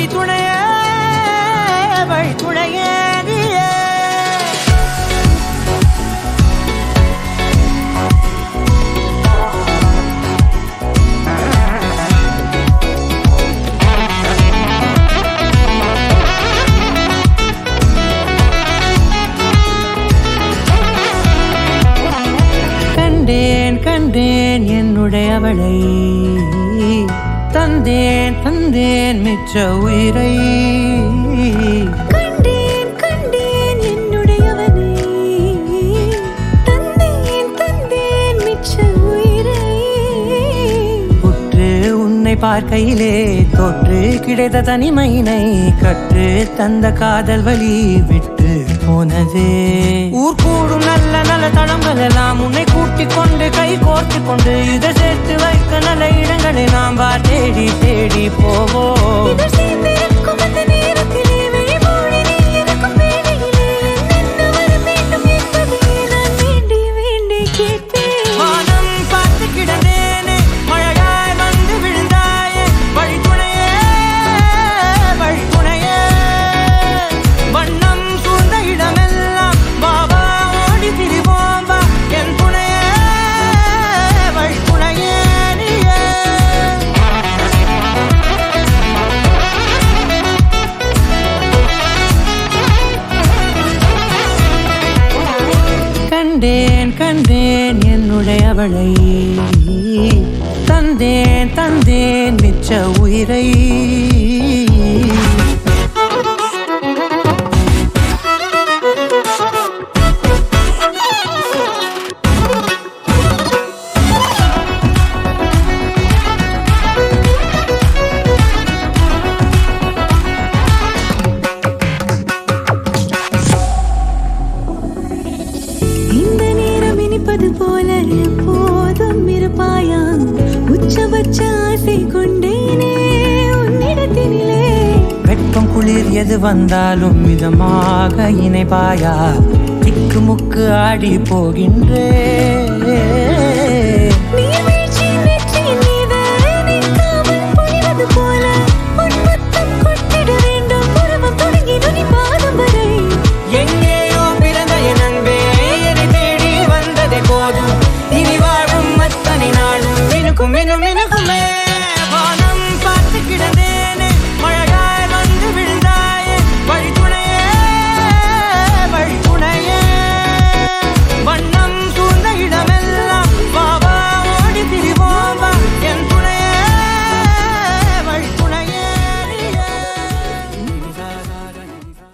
வழித்துணையே வழித்துணையே கண்டேன் கண்டேன் என்னுடையவளை தந்தேன் தந்தேன் மிச்ச உயிரை கண்டேன் கண்டேன் என்னுடையவனை தந்தேன் தந்தேன் மிச்ச உயிரை உற்று உன்னை பார்க்கையிலே தொற்று கிடைத்த தனிமையினை கற்று தந்த காதல் வழி விட்டு போனதே ஊர் கூடும் நல்ல நல்ல தளங்கள் எல்லாம் உன்னை கூட்டிக் கொண்டு கை கோர்த்து கொண்டு இதை சேர்த்து வைக்க நல்ல இடங்களை நாம் தேடி தேடி போவோம். இதழ் சேர்ந்திருக்கும் அந்த நேரத்திலே விழிமூடி நீ இருக்கும் வேளையிலே என்னென்ன வர வேண்டும் என்பதை நான் வேண்டி வேண்டி கேட்பேன். வானம் பார்த்து கிடந்தேனே மழையாய் வந்து விழுந்தாயே வழித்துணையே வழித்துணையே வண்ணம் சூழ்ந்த இடமெல்லாம் பாபா ஓடி திரிவோம் வா என் துணையே வழித்துணையே நீயே. கண்டேன் கண்டேன் என்னுடையவளை தந்தேன் தந்தேன் மிச்ச உயிரை இந்த நேரம் இனிப்பது போல எப்போதும் இருப்பாயா உச்சபட்ச ஆசை கொண்டேனே உன்னிடத்தினிலே வெப்பம் குளிர் எது வந்தாலும் மிதமாக இணைப்பாயா திக்கு முக்கு ஆடி போகின்றே நீர்வீழ்ச்சியின் வெற்றியின் மீது நிற்காமல் பொழிவது போல உன் முத்தம் கொட்டிட வேண்டும் உருவம் தொடங்கி நுனி பாதம் வரை எங்கேயோ பிறந்த என் அன்பே என்னை தேடி வந்ததே போதும் இனி வாழும் அத்தனை நாளும் எனக்கும் இன்னும்